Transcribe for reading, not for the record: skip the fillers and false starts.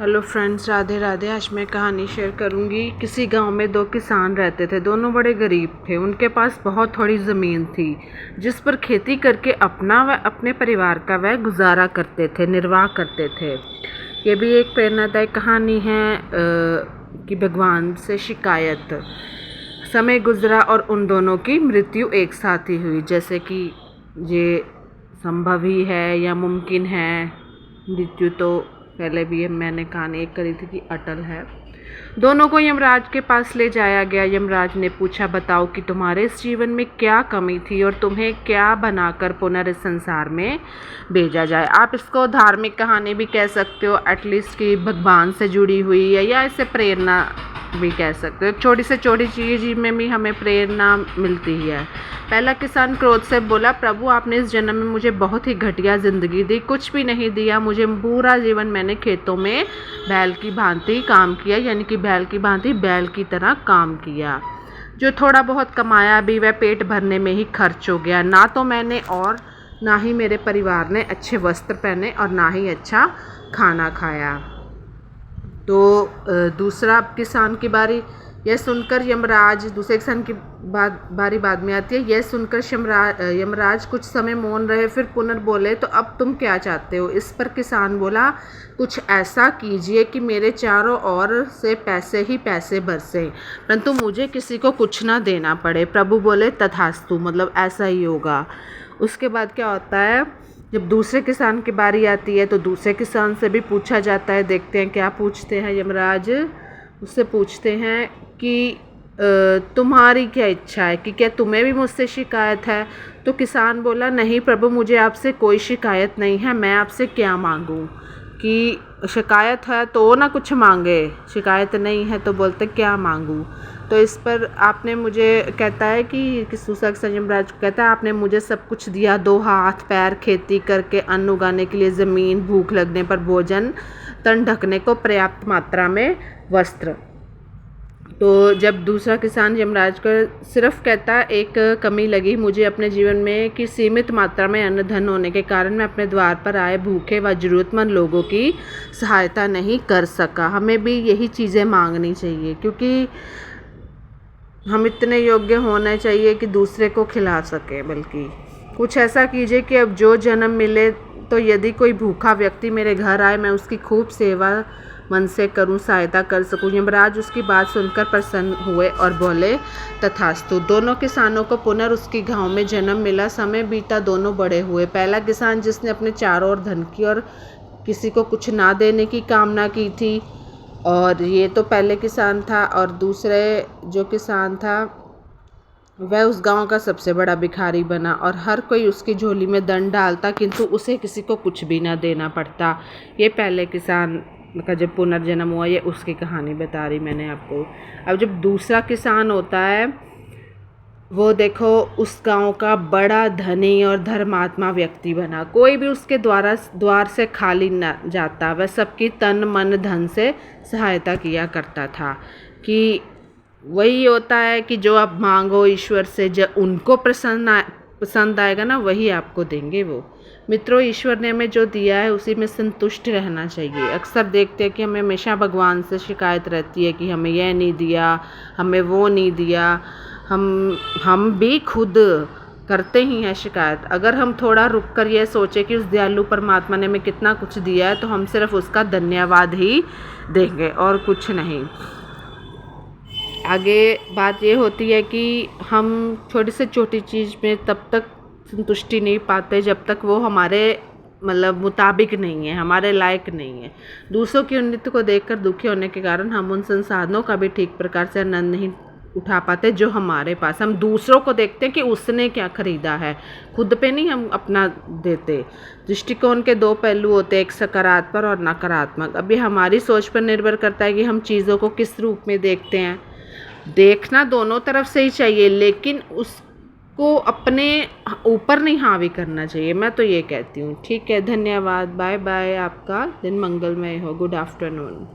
Hello friends, Radhe Radhe. आज मैं कहानी शेयर करूंगी। किसी गांव में दो किसान रहते थे। दोनों बड़े गरीब थे। उनके पास बहुत थोड़ी ज़मीन थी जिस पर खेती करके अपना व अपने परिवार का वह गुजारा करते थे, निर्वाह करते थे। ये भी एक प्रेरणादायक कहानी है कि भगवान से शिकायत। समय गुजरा और उन दोनों की मृत्यु एक साथ ही हुई। जैसे कि ये संभव ही है या मुमकिन है, मृत्यु तो पहले भी मैंने कहानी एक करी थी कि अटल है। दोनों को यमराज के पास ले जाया गया। यमराज ने पूछा, बताओ कि तुम्हारे इस जीवन में क्या कमी थी और तुम्हें क्या बनाकर पुनः इस संसार में भेजा जाए। आप इसको धार्मिक कहानी भी कह सकते हो, एटलीस्ट कि भगवान से जुड़ी हुई है, या इसे प्रेरणा भी कह सकते हो। छोटी से छोटी चीज़ में भी हमें प्रेरणा मिलती है। पहला किसान क्रोध से बोला, प्रभु आपने इस जन्म में मुझे बहुत ही घटिया ज़िंदगी दी, कुछ भी नहीं दिया मुझे। पूरा जीवन मैंने खेतों में बैल की भांति काम किया, यानी कि बैल की भांति बैल की तरह काम किया। जो थोड़ा बहुत कमाया भी वह पेट भरने में ही खर्च हो गया। ना तो मैंने और ना ही मेरे परिवार ने अच्छे वस्त्र पहने और ना ही अच्छा खाना खाया। तो दूसरा किसान की बारी। यह सुनकर यमराज, दूसरे किसान की बारी बाद में आती है। यह सुनकर यमराज कुछ समय मौन रहे, फिर पुनर्बोले, तो अब तुम क्या चाहते हो। इस पर किसान बोला, कुछ ऐसा कीजिए कि मेरे चारों ओर से पैसे ही पैसे बरसे, परंतु मुझे किसी को कुछ ना देना पड़े। प्रभु बोले, तथास्तु, मतलब ऐसा ही होगा। उसके बाद क्या होता है, जब दूसरे किसान की बारी आती है तो दूसरे किसान से भी पूछा जाता है। देखते हैं क्या पूछते हैं यमराज। उससे पूछते हैं कि तुम्हारी क्या इच्छा है, कि क्या तुम्हें भी मुझसे शिकायत है। तो किसान बोला, नहीं प्रभु, मुझे आपसे कोई शिकायत नहीं है। मैं आपसे क्या मांगूं, कि शिकायत है तो ना कुछ मांगे, शिकायत नहीं है तो बोलते क्या मांगूं। तो इस पर आपने मुझे, कहता है कि दूसरा किसान यमराज को कहता है, आपने मुझे सब कुछ दिया, 2 हाथ पैर, खेती करके अन्न उगाने के लिए ज़मीन, भूख लगने पर भोजन, तन ढकने को पर्याप्त मात्रा में वस्त्र। तो जब दूसरा किसान यमराज को सिर्फ कहता, एक कमी लगी मुझे अपने जीवन में कि सीमित मात्रा में अन्न धन होने के कारण मैं अपने द्वार पर आए भूखे व ज़रूरतमंद लोगों की सहायता नहीं कर सका। हमें भी यही चीज़ें मांगनी चाहिए, क्योंकि हम इतने योग्य होने चाहिए कि दूसरे को खिला सके। बल्कि कुछ ऐसा कीजिए कि अब जो जन्म मिले तो यदि कोई भूखा व्यक्ति मेरे घर आए, मैं उसकी खूब सेवा मन से करूं, सहायता कर सकूं। यमराज उसकी बात सुनकर प्रसन्न हुए और बोले, तथास्तु। दोनों किसानों को पुनः उसकी गांव में जन्म मिला। समय बीता, दोनों बड़े हुए। पहला किसान जिसने अपने चारों ओर धन की और किसी को कुछ ना देने की कामना की थी, और ये तो पहले किसान था, और दूसरे जो किसान था वह उस गांव का सबसे बड़ा भिखारी बना और हर कोई उसकी झोली में दंड डालता, किंतु उसे किसी को कुछ भी ना देना पड़ता। ये पहले किसान का जब पुनर्जन्म हुआ, ये उसकी कहानी बता रही मैंने आपको। अब जब दूसरा किसान होता है, वो देखो उस गांव का बड़ा धनी और धर्मात्मा व्यक्ति बना। कोई भी उसके द्वार से खाली न जाता। वह सबकी तन मन धन से सहायता किया करता था। कि वही होता है कि जो आप मांगो ईश्वर से, जब उनको पसंद आएगा ना, वही आपको देंगे वो। मित्रों, ईश्वर ने हमें जो दिया है उसी में संतुष्ट रहना चाहिए। अक्सर देखते हैं कि हमें हमेशा भगवान से शिकायत रहती है कि हमें यह नहीं दिया, हमें वो नहीं दिया। हम भी खुद करते ही हैं शिकायत। अगर हम थोड़ा रुक कर यह सोचें कि उस दयालु परमात्मा ने हमें कितना कुछ दिया है, तो हम सिर्फ उसका धन्यवाद ही देंगे और कुछ नहीं। आगे बात ये होती है कि हम छोटी से छोटी चीज़ में तब तक संतुष्टि नहीं पाते जब तक वो हमारे मतलब मुताबिक नहीं है, हमारे लायक नहीं है। दूसरों की उन्नति को देखकर दुखी होने के कारण हम उन संसाधनों का भी ठीक प्रकार से आनंद नहीं उठा पाते जो हमारे पास। हम दूसरों को देखते हैं कि उसने क्या खरीदा है, खुद पे नहीं हम अपना देते। दृष्टिकोण के 2 पहलू होते हैं, एक सकारात्मक और नकारात्मक। अभी हमारी सोच पर निर्भर करता है कि हम चीज़ों को किस रूप में देखते हैं। देखना दोनों तरफ से ही चाहिए, लेकिन उसको अपने ऊपर नहीं हावी करना चाहिए। मैं तो ये कहती हूँ। ठीक है, धन्यवाद, बाय बाय। आपका दिन मंगलमय हो। Good afternoon.